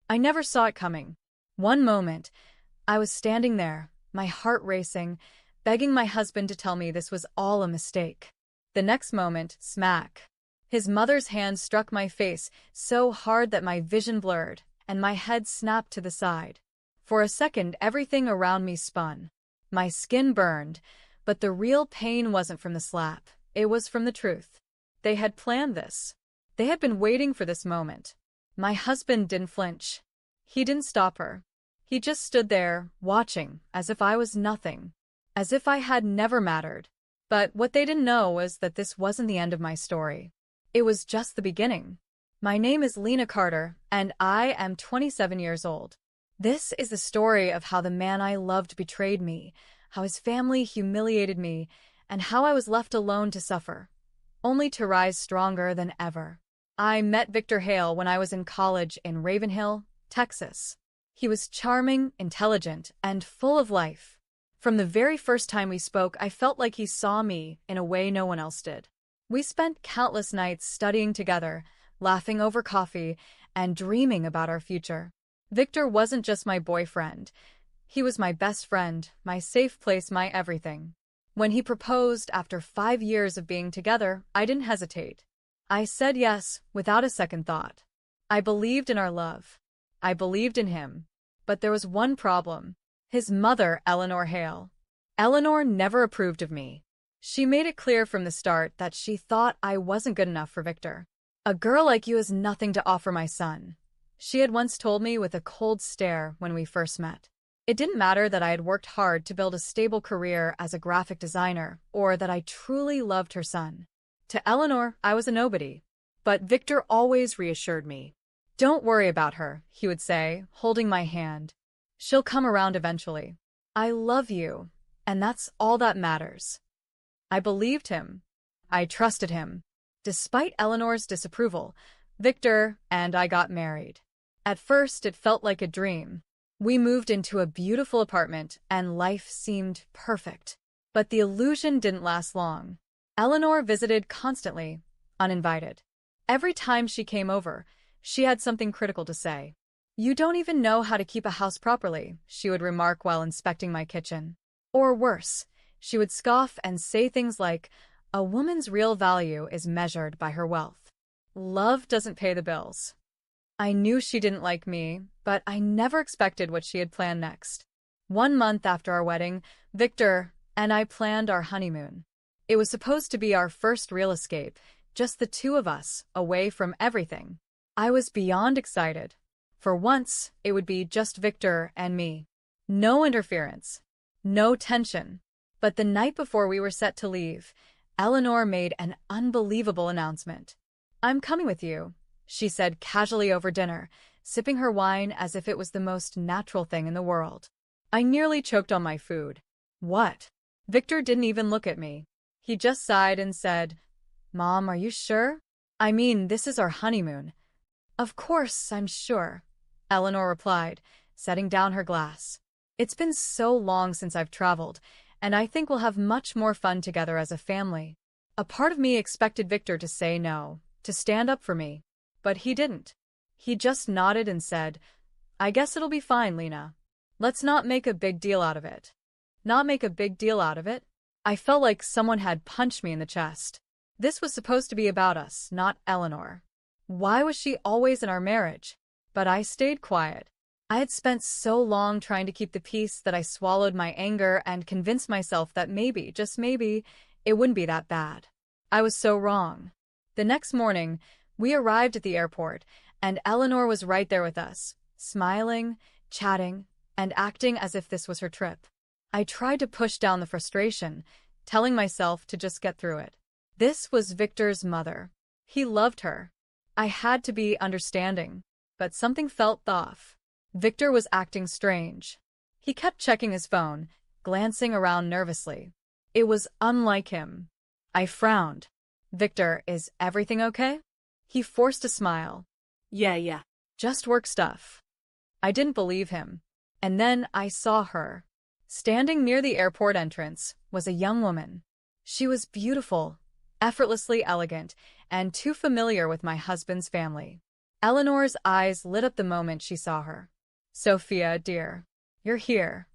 I never saw it coming. One moment, I was standing there, my heart racing, begging my husband to tell me this was all a mistake. The next moment, smack. His mother's hand struck my face so hard that my vision blurred, and my head snapped to the side. For a second, everything around me spun. My skin burned, but the real pain wasn't from the slap. It was from the truth. They had planned this. They had been waiting for this moment. My husband didn't flinch. He didn't stop her. He just stood there, watching, as if I was nothing. As if I had never mattered. But what they didn't know was that this wasn't the end of my story. It was just the beginning. My name is Lena Carter, and I am 27 years old. This is the story of how the man I loved betrayed me, how his family humiliated me, and how I was left alone to suffer, only to rise stronger than ever. I met Victor Hale when I was in college in Ravenhill, Texas. He was charming, intelligent, and full of life. From the very first time we spoke, I felt like he saw me in a way no one else did. We spent countless nights studying together, laughing over coffee, and dreaming about our future. Victor wasn't just my boyfriend. He was my best friend, my safe place, my everything. When he proposed after 5 years of being together, I didn't hesitate. I said yes, without a second thought. I believed in our love. I believed in him. But there was one problem. His mother, Eleanor Hale. Eleanor never approved of me. She made it clear from the start that she thought I wasn't good enough for Victor. "A girl like you has nothing to offer my son," she had once told me with a cold stare when we first met. It didn't matter that I had worked hard to build a stable career as a graphic designer, or that I truly loved her son. To Eleanor, I was a nobody. But Victor always reassured me. "Don't worry about her," he would say, holding my hand. "She'll come around eventually. I love you, and that's all that matters." I believed him. I trusted him. Despite Eleanor's disapproval, Victor and I got married. At first, it felt like a dream. We moved into a beautiful apartment, and life seemed perfect. But the illusion didn't last long. Eleanor visited constantly, uninvited. Every time she came over, she had something critical to say. "You don't even know how to keep a house properly," she would remark while inspecting my kitchen. Or worse, she would scoff and say things like, "A woman's real value is measured by her wealth. Love doesn't pay the bills." I knew she didn't like me, but I never expected what she had planned next. 1 month after our wedding, Victor and I planned our honeymoon. It was supposed to be our first real escape, just the two of us, away from everything. I was beyond excited. For once, it would be just Victor and me. No interference. No tension. But the night before we were set to leave, Eleanor made an unbelievable announcement. "I'm coming with you," she said casually over dinner, sipping her wine as if it was the most natural thing in the world. I nearly choked on my food. "What?" Victor didn't even look at me. He just sighed and said, "Mom, are you sure? I mean, this is our honeymoon." "Of course, I'm sure," Eleanor replied, setting down her glass. "It's been so long since I've traveled, and I think we'll have much more fun together as a family." A part of me expected Victor to say no, to stand up for me. But he didn't. He just nodded and said, "I guess it'll be fine, Lena. Let's not make a big deal out of it." Not make a big deal out of it? I felt like someone had punched me in the chest. This was supposed to be about us, not Eleanor. Why was she always in our marriage? But I stayed quiet. I had spent so long trying to keep the peace that I swallowed my anger and convinced myself that maybe, just maybe, it wouldn't be that bad. I was so wrong. The next morning, we arrived at the airport, and Eleanor was right there with us, smiling, chatting, and acting as if this was her trip. I tried to push down the frustration, telling myself to just get through it. This was Victor's mother. He loved her. I had to be understanding, but something felt off. Victor was acting strange. He kept checking his phone, glancing around nervously. It was unlike him. I frowned. "Victor, is everything okay?" He forced a smile. Yeah. Just work stuff." I didn't believe him. And then I saw her. Standing near the airport entrance was a young woman. She was beautiful, effortlessly elegant, and too familiar with my husband's family. Eleanor's eyes lit up the moment she saw her. Sophia, dear. You're here.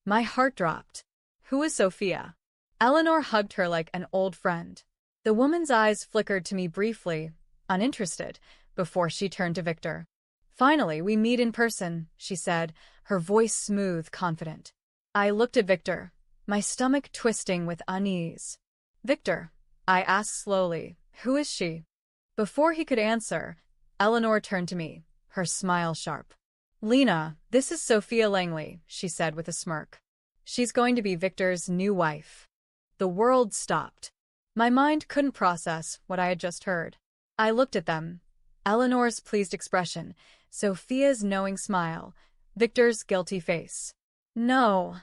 My heart dropped. Who is Sophia? Eleanor hugged her like an old friend. The woman's eyes flickered to me briefly, uninterested, before she turned to Victor. Finally, we meet in person, she said, her voice smooth, confident. I looked at Victor, my stomach twisting with unease. Victor, I asked slowly, who is she? Before he could answer, Eleanor turned to me, her smile sharp. Lena, this is Sophia Langley, she said with a smirk. She's going to be Victor's new wife. The world stopped. My mind couldn't process what I had just heard. I looked at them. Eleanor's pleased expression, Sophia's knowing smile, Victor's guilty face. No,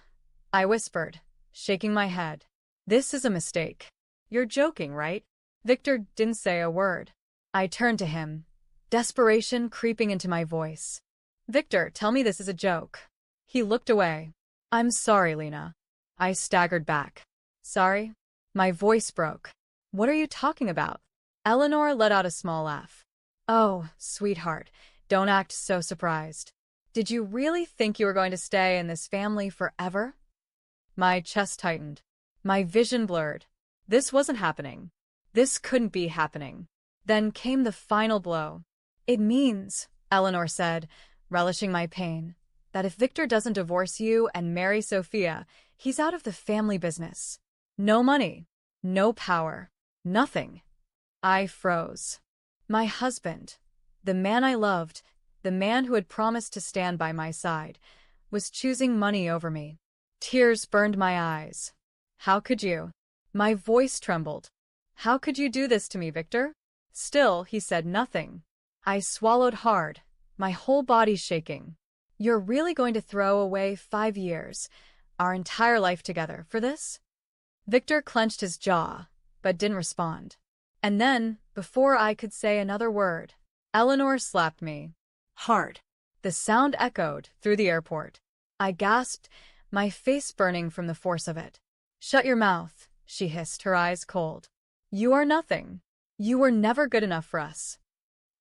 I whispered, shaking my head. This is a mistake. You're joking, right? Victor didn't say a word. I turned to him, desperation creeping into my voice. Victor, tell me this is a joke. He looked away. I'm sorry, Lena. I staggered back. Sorry? My voice broke. What are you talking about? Eleanor let out a small laugh. Oh, sweetheart, don't act so surprised. Did you really think you were going to stay in this family forever? My chest tightened. My vision blurred. This wasn't happening. This couldn't be happening. Then came the final blow. It means, Eleanor said, relishing my pain, that if Victor doesn't divorce you and marry Sophia, he's out of the family business. No money, no power, nothing. I froze. My husband, the man I loved, the man who had promised to stand by my side, was choosing money over me. Tears burned my eyes. How could you? My voice trembled. How could you do this to me, Victor? Still, he said nothing. I swallowed hard, my whole body shaking. You're really going to throw away 5 years, our entire life together, for this? Victor clenched his jaw, but didn't respond. And then, before I could say another word, Eleanor slapped me. Hard. The sound echoed through the airport. I gasped, my face burning from the force of it. Shut your mouth, she hissed, her eyes cold. You are nothing. You were never good enough for us.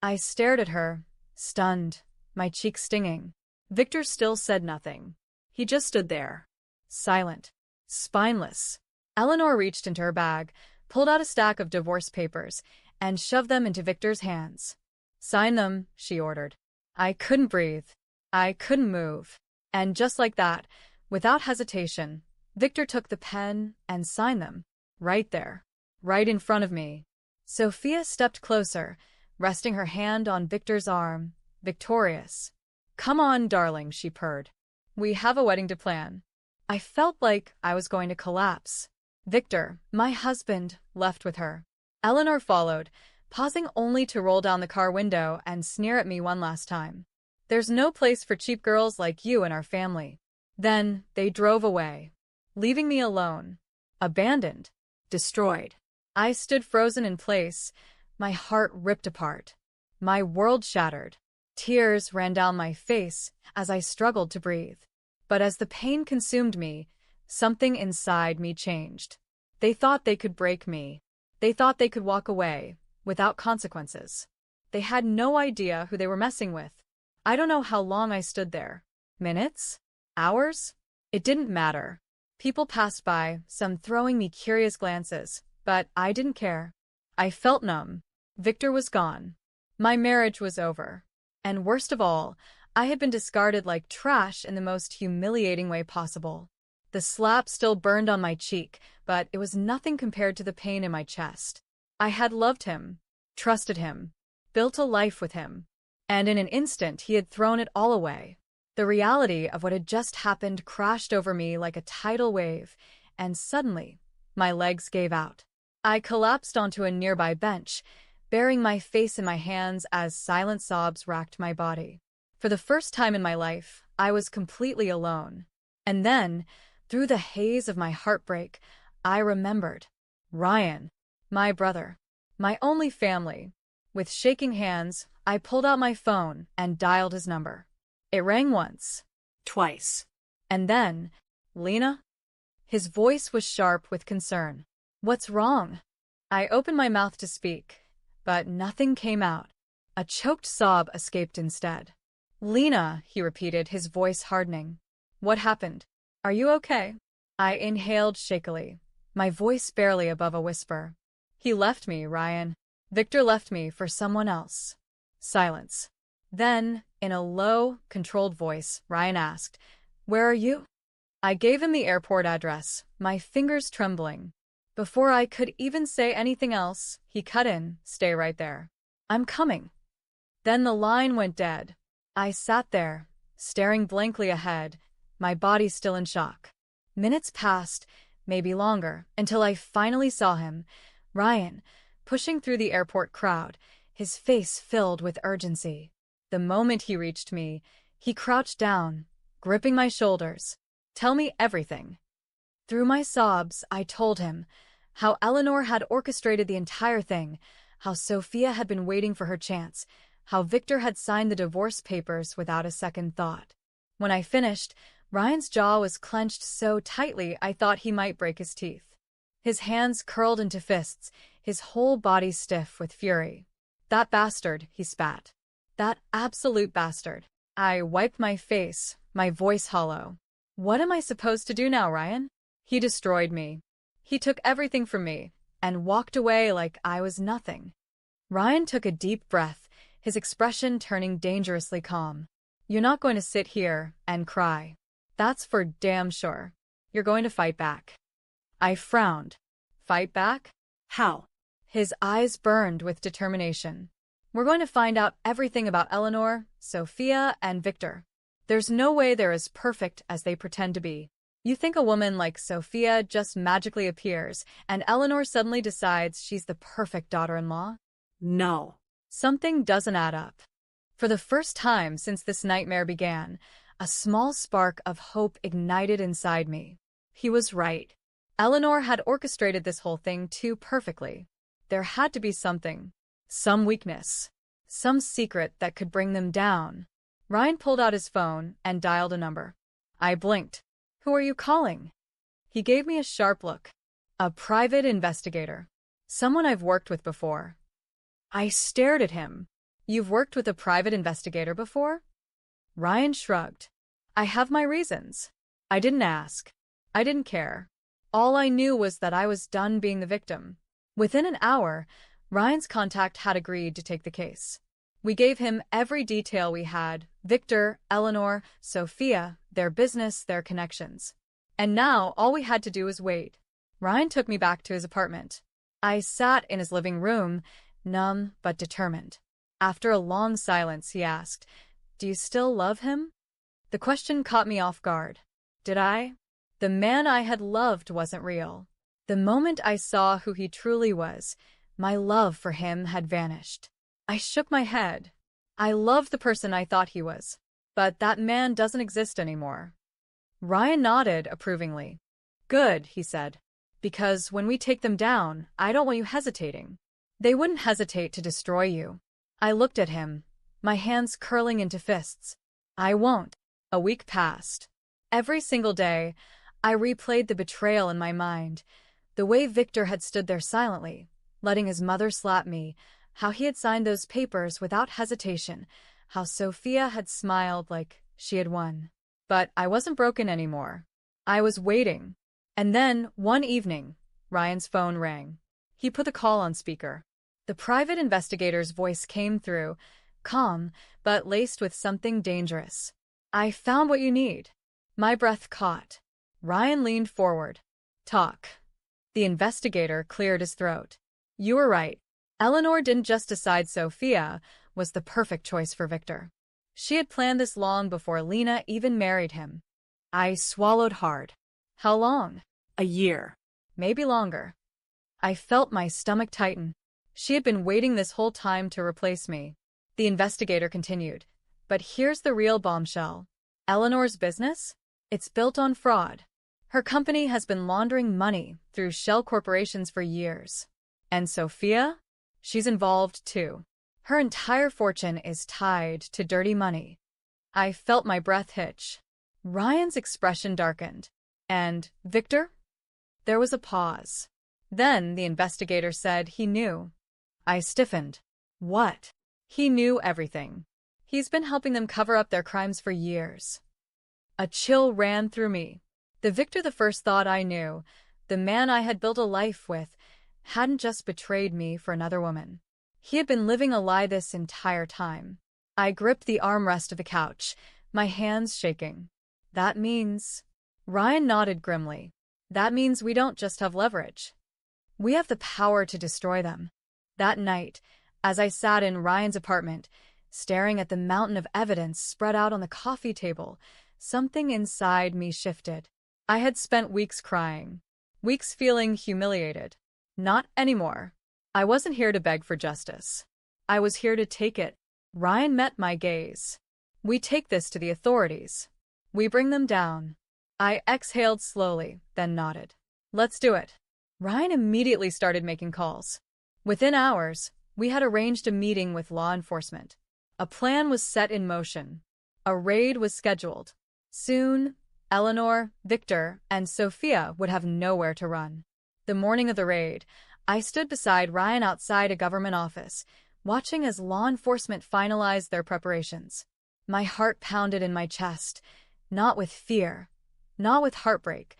I stared at her, stunned, my cheeks stinging. Victor still said nothing. He just stood there, silent, spineless. Eleanor reached into her bag, pulled out a stack of divorce papers, and shoved them into Victor's hands. Sign them, she ordered. I couldn't breathe. I couldn't move. And just like that, without hesitation, Victor took the pen and signed them. Right there. Right in front of me. Sophia stepped closer, resting her hand on Victor's arm, victorious. Come on, darling, she purred. We have a wedding to plan. I felt like I was going to collapse. Victor, my husband, left with her. Eleanor followed, pausing only to roll down the car window and sneer at me one last time. There's no place for cheap girls like you in our family. Then they drove away, leaving me alone, abandoned, destroyed. I stood frozen in place, my heart ripped apart, my world shattered. Tears ran down my face as I struggled to breathe. But as the pain consumed me, something inside me changed. They thought they could break me. They thought they could walk away, without consequences. They had no idea who they were messing with. I don't know how long I stood there. Minutes? Hours? It didn't matter. People passed by, some throwing me curious glances, but I didn't care. I felt numb. Victor was gone. My marriage was over. And worst of all, I had been discarded like trash in the most humiliating way possible. The slap still burned on my cheek, but it was nothing compared to the pain in my chest. I had loved him, trusted him, built a life with him, and in an instant he had thrown it all away. The reality of what had just happened crashed over me like a tidal wave, and suddenly, my legs gave out. I collapsed onto a nearby bench, burying my face in my hands as silent sobs racked my body. For the first time in my life, I was completely alone. And then, through the haze of my heartbreak, I remembered. Ryan, my brother, my only family. With shaking hands, I pulled out my phone and dialed his number. It rang once, twice, and then, Lena? His voice was sharp with concern. What's wrong? I opened my mouth to speak, but nothing came out. A choked sob escaped instead. Lena, he repeated, his voice hardening. What happened? Are you okay? I inhaled shakily, my voice barely above a whisper. He left me, Ryan. Victor left me for someone else. Silence. Then, in a low, controlled voice, Ryan asked, Where are you? I gave him the airport address, my fingers trembling. Before I could even say anything else, he cut in, Stay right there. I'm coming. Then the line went dead. I sat there, staring blankly ahead, my body still in shock. Minutes passed, maybe longer, until I finally saw him, Ryan, pushing through the airport crowd, his face filled with urgency. The moment he reached me, he crouched down, gripping my shoulders. Tell me everything. Through my sobs, I told him how Eleanor had orchestrated the entire thing, how Sophia had been waiting for her chance, how Victor had signed the divorce papers without a second thought. When I finished, Ryan's jaw was clenched so tightly I thought he might break his teeth. His hands curled into fists, his whole body stiff with fury. That bastard, he spat. That absolute bastard. I wiped my face, my voice hollow. What am I supposed to do now, Ryan? He destroyed me. He took everything from me and walked away like I was nothing. Ryan took a deep breath, his expression turning dangerously calm. You're not going to sit here and cry. That's for damn sure. You're going to fight back. I frowned. Fight back? How? His eyes burned with determination. We're going to find out everything about Eleanor, Sophia, and Victor. There's no way they're as perfect as they pretend to be. You think a woman like Sophia just magically appears, and Eleanor suddenly decides she's the perfect daughter-in-law? No. Something doesn't add up. For the first time since this nightmare began, a small spark of hope ignited inside me. He was right. Eleanor had orchestrated this whole thing too perfectly. There had to be something. Some weakness. Some secret that could bring them down. Ryan pulled out his phone and dialed a number. I blinked. Who are you calling? He gave me a sharp look. A private investigator. Someone I've worked with before. I stared at him. You've worked with a private investigator before? Ryan shrugged. I have my reasons. I didn't ask. I didn't care. All I knew was that I was done being the victim. Within an hour, Ryan's contact had agreed to take the case. We gave him every detail we had: Victor, Eleanor, Sophia, their business, their connections. And now all we had to do was wait. Ryan took me back to his apartment. I sat in his living room, numb but determined. After a long silence, he asked, Do you still love him? The question caught me off guard. Did I? The man I had loved wasn't real. The moment I saw who he truly was, my love for him had vanished. I shook my head. I loved the person I thought he was, but that man doesn't exist anymore. Ryan nodded approvingly. Good, he said, because when we take them down, I don't want you hesitating. They wouldn't hesitate to destroy you. I looked at him, my hands curling into fists. I won't. A week passed. Every single day, I replayed the betrayal in my mind, the way Victor had stood there silently, letting his mother slap me, how he had signed those papers without hesitation, how Sophia had smiled like she had won. But I wasn't broken anymore. I was waiting. And then, one evening, Ryan's phone rang. He put the call on speaker. The private investigator's voice came through, calm, but laced with something dangerous. I found what you need. My breath caught. Ryan leaned forward. Talk. The investigator cleared his throat. You were right. Eleanor didn't just decide Sophia was the perfect choice for Victor. She had planned this long before Lena even married him. I swallowed hard. How long? A year. Maybe longer. I felt my stomach tighten. She had been waiting this whole time to replace me. The investigator continued. But here's the real bombshell. Eleanor's business? It's built on fraud. Her company has been laundering money through shell corporations for years. And Sophia? She's involved too. Her entire fortune is tied to dirty money. I felt my breath hitch. Ryan's expression darkened. And Victor? There was a pause. Then the investigator said he knew. I stiffened. What? He knew everything. He's been helping them cover up their crimes for years. A chill ran through me. The Victor the first thought I knew, the man I had built a life with, hadn't just betrayed me for another woman. He had been living a lie this entire time. I gripped the armrest of the couch, my hands shaking. That means... Ryan nodded grimly. That means we don't just have leverage. We have the power to destroy them. That night, as I sat in Ryan's apartment, staring at the mountain of evidence spread out on the coffee table, something inside me shifted. I had spent weeks crying, weeks feeling humiliated. Not anymore. I wasn't here to beg for justice. I was here to take it. Ryan met my gaze. We take this to the authorities. We bring them down. I exhaled slowly, then nodded. Let's do it. Ryan immediately started making calls. Within hours, we had arranged a meeting with law enforcement. A plan was set in motion. A raid was scheduled. Soon, Eleanor, Victor, and Sophia would have nowhere to run. The morning of the raid, I stood beside Ryan outside a government office, watching as law enforcement finalized their preparations. My heart pounded in my chest, not with fear, not with heartbreak,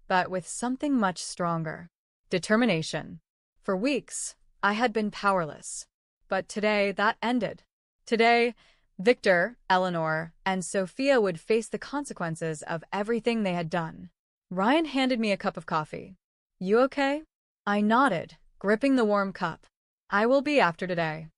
but with something much stronger. Determination. For weeks, I had been powerless. But today, that ended. Today, Victor, Eleanor, and Sophia would face the consequences of everything they had done. Ryan handed me a cup of coffee. You okay? I nodded, gripping the warm cup. I will be after today.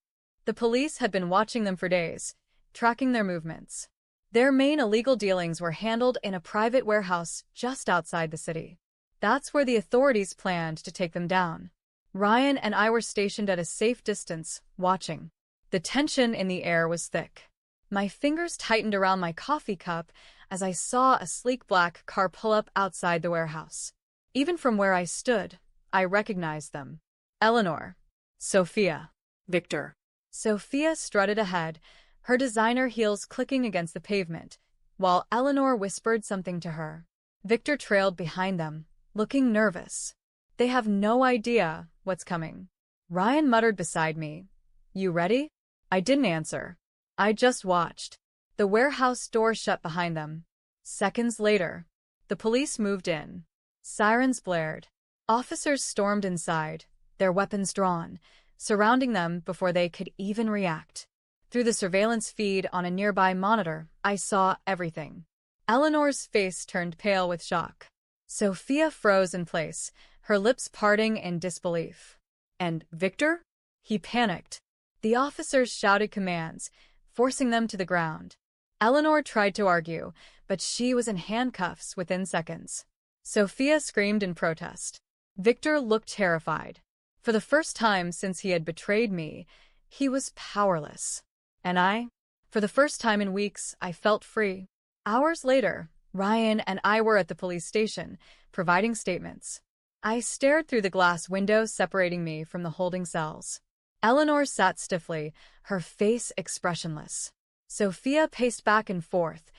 The police had been watching them for days, tracking their movements. Their main illegal dealings were handled in a private warehouse just outside the city. That's where the authorities planned to take them down. Ryan and I were stationed at a safe distance, watching. The tension in the air was thick. My fingers tightened around my coffee cup as I saw a sleek black car pull up outside the warehouse. Even from where I stood, I recognized them. Eleanor. Sophia. Victor. Sophia strutted ahead, her designer heels clicking against the pavement, while Eleanor whispered something to her. Victor trailed behind them, looking nervous. They have no idea what's coming. Ryan muttered beside me. You ready? I didn't answer. I just watched. The warehouse door shut behind them. Seconds later, the police moved in. Sirens blared. Officers stormed inside, their weapons drawn, surrounding them before they could even react. Through the surveillance feed on a nearby monitor, I saw everything. Eleanor's face turned pale with shock. Sophia froze in place, her lips parting in disbelief. And Victor? He panicked. The officers shouted commands, forcing them to the ground. Eleanor tried to argue, but she was in handcuffs within seconds. Sophia screamed in protest. Victor looked terrified. For the first time since he had betrayed me, he was powerless. And for the first time in weeks, I felt free. Hours later, Ryan and I were at the police station, providing statements. I stared through the glass window separating me from the holding cells. Eleanor sat stiffly, her face expressionless. Sophia paced back and forth,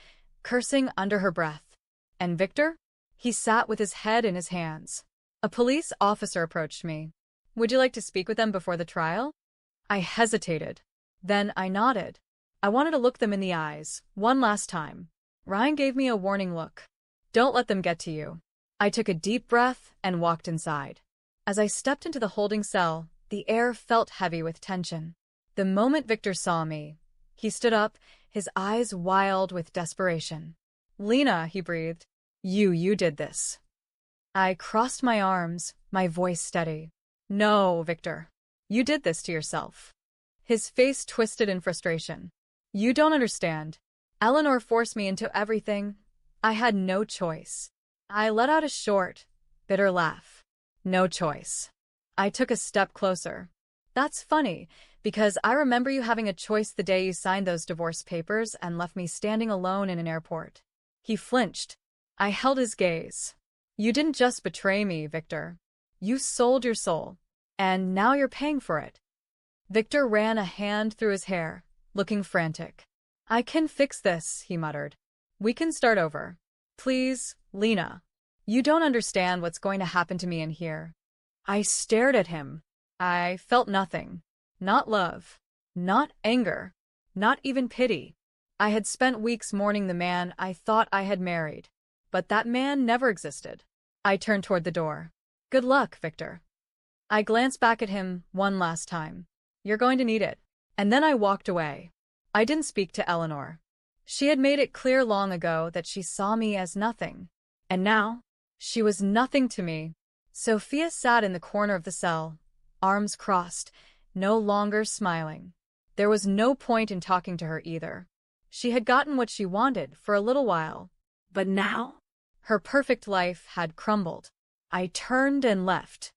cursing under her breath. And Victor? He sat with his head in his hands. A police officer approached me. Would you like to speak with them before the trial? I hesitated. Then I nodded. I wanted to look them in the eyes, one last time. Ryan gave me a warning look. Don't let them get to you. I took a deep breath and walked inside. As I stepped into the holding cell, the air felt heavy with tension. The moment Victor saw me, he stood up, his eyes wild with desperation. Lena, he breathed. You did this. I crossed my arms, my voice steady. No, Victor. You did this to yourself. His face twisted in frustration. You don't understand. Eleanor forced me into everything. I had no choice. I let out a short, bitter laugh. No choice. I took a step closer. That's funny, because I remember you having a choice the day you signed those divorce papers and left me standing alone in an airport. He flinched. I held his gaze. You didn't just betray me, Victor. You sold your soul. And now you're paying for it. Victor ran a hand through his hair, looking frantic. I can fix this, he muttered. We can start over. Please, Lena. You don't understand what's going to happen to me in here. I stared at him. I felt nothing. Not love. Not anger. Not even pity. I had spent weeks mourning the man I thought I had married. But that man never existed. I turned toward the door. Good luck, Victor. I glanced back at him one last time. You're going to need it. And then I walked away. I didn't speak to Eleanor. She had made it clear long ago that she saw me as nothing. And now, she was nothing to me. Sophia sat in the corner of the cell, arms crossed, no longer smiling. There was no point in talking to her either. She had gotten what she wanted for a little while. But now, her perfect life had crumbled. I turned and left.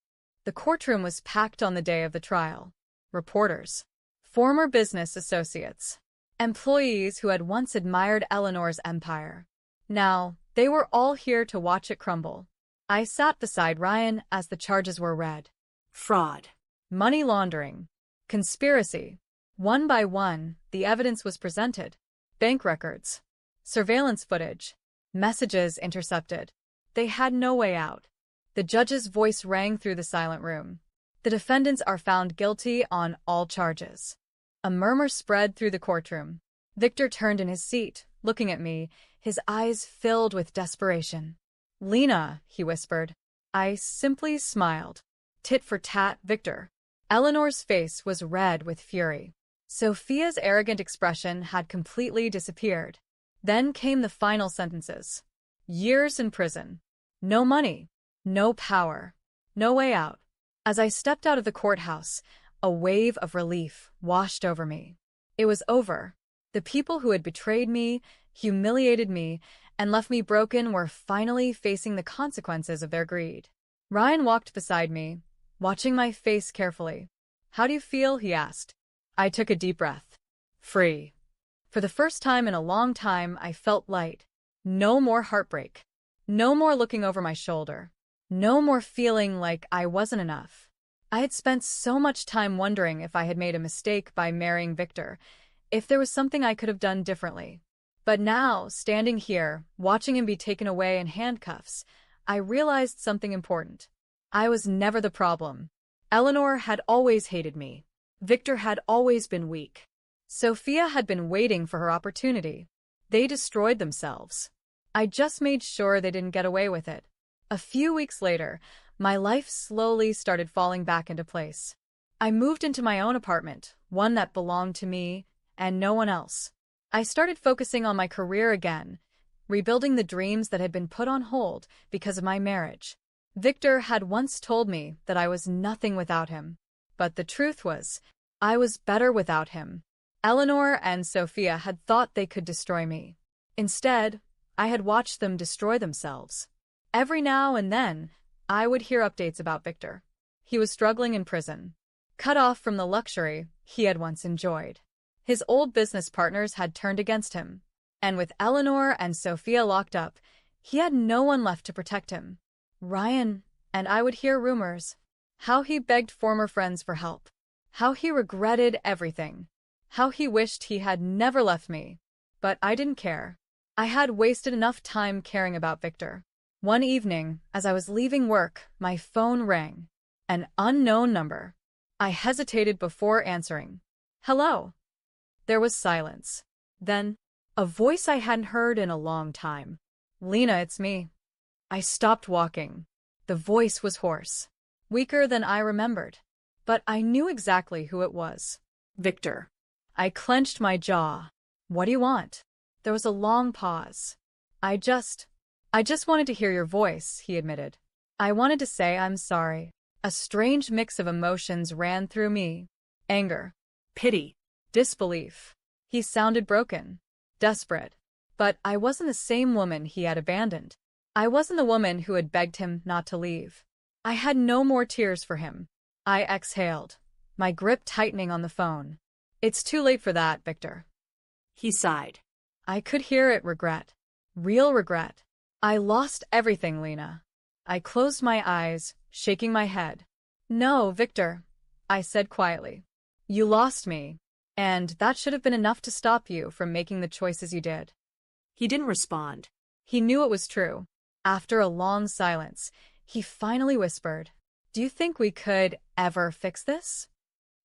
The courtroom was packed on the day of the trial. Reporters, former business associates, employees who had once admired Eleanor's empire. Now, they were all here to watch it crumble. I sat beside Ryan as the charges were read. Fraud, money laundering, conspiracy. One by one, the evidence was presented. Bank records, surveillance footage, messages intercepted. They had no way out. The judge's voice rang through the silent room. The defendants are found guilty on all charges. A murmur spread through the courtroom. Victor turned in his seat, looking at me, his eyes filled with desperation. Lena, he whispered. I simply smiled. Tit for tat, Victor. Eleanor's face was red with fury. Sophia's arrogant expression had completely disappeared. Then came the final sentences. Years in prison. No money. No power. No way out. As I stepped out of the courthouse, a wave of relief washed over me. It was over. The people who had betrayed me, humiliated me, and left me broken were finally facing the consequences of their greed. Ryan walked beside me, watching my face carefully. How do you feel? He asked. I took a deep breath. Free. For the first time in a long time, I felt light. No more heartbreak. No more looking over my shoulder. No more feeling like I wasn't enough. I had spent so much time wondering if I had made a mistake by marrying Victor, if there was something I could have done differently. But now, standing here, watching him be taken away in handcuffs, I realized something important. I was never the problem. Eleanor had always hated me. Victor had always been weak. Sophia had been waiting for her opportunity. They destroyed themselves. I just made sure they didn't get away with it. A few weeks later, my life slowly started falling back into place. I moved into my own apartment, one that belonged to me and no one else. I started focusing on my career again, rebuilding the dreams that had been put on hold because of my marriage. Victor had once told me that I was nothing without him. But the truth was, I was better without him. Eleanor and Sophia had thought they could destroy me. Instead, I had watched them destroy themselves. Every now and then, I would hear updates about Victor. He was struggling in prison, cut off from the luxury he had once enjoyed. His old business partners had turned against him, and with Eleanor and Sophia locked up, he had no one left to protect him. Ryan and I would hear rumors. How he begged former friends for help. How he regretted everything. How he wished he had never left me. But I didn't care. I had wasted enough time caring about Victor. One evening, as I was leaving work, my phone rang. An unknown number. I hesitated before answering. Hello. There was silence. Then, a voice I hadn't heard in a long time. Lena, it's me. I stopped walking. The voice was hoarse. Weaker than I remembered. But I knew exactly who it was. Victor. I clenched my jaw. What do you want? There was a long pause. I just wanted to hear your voice, he admitted. I wanted to say I'm sorry. A strange mix of emotions ran through me. Anger, pity, disbelief. He sounded broken, desperate. But I wasn't the same woman he had abandoned. I wasn't the woman who had begged him not to leave. I had no more tears for him. I exhaled, my grip tightening on the phone. It's too late for that, Victor. He sighed. I could hear it. Regret. Real regret. I lost everything, Lena. I closed my eyes, shaking my head. No, Victor, I said quietly. You lost me, and that should have been enough to stop you from making the choices you did. He didn't respond. He knew it was true. After a long silence, he finally whispered, Do you think we could ever fix this?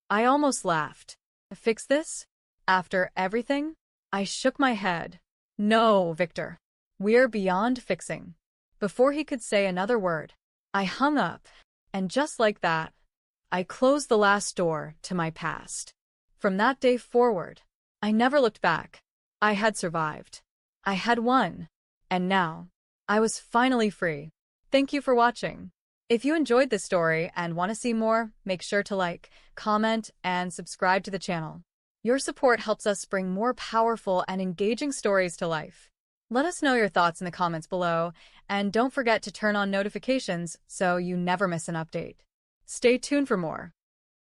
I almost laughed. Fix this? After everything? I shook my head. No, Victor. We're beyond fixing. Before he could say another word, I hung up, and just like that, I closed the last door to my past. From that day forward, I never looked back. I had survived. I had won. And now, I was finally free. Thank you for watching. If you enjoyed this story and want to see more, make sure to like, comment, and subscribe to the channel. Your support helps us bring more powerful and engaging stories to life. Let us know your thoughts in the comments below, and don't forget to turn on notifications so you never miss an update. Stay tuned for more.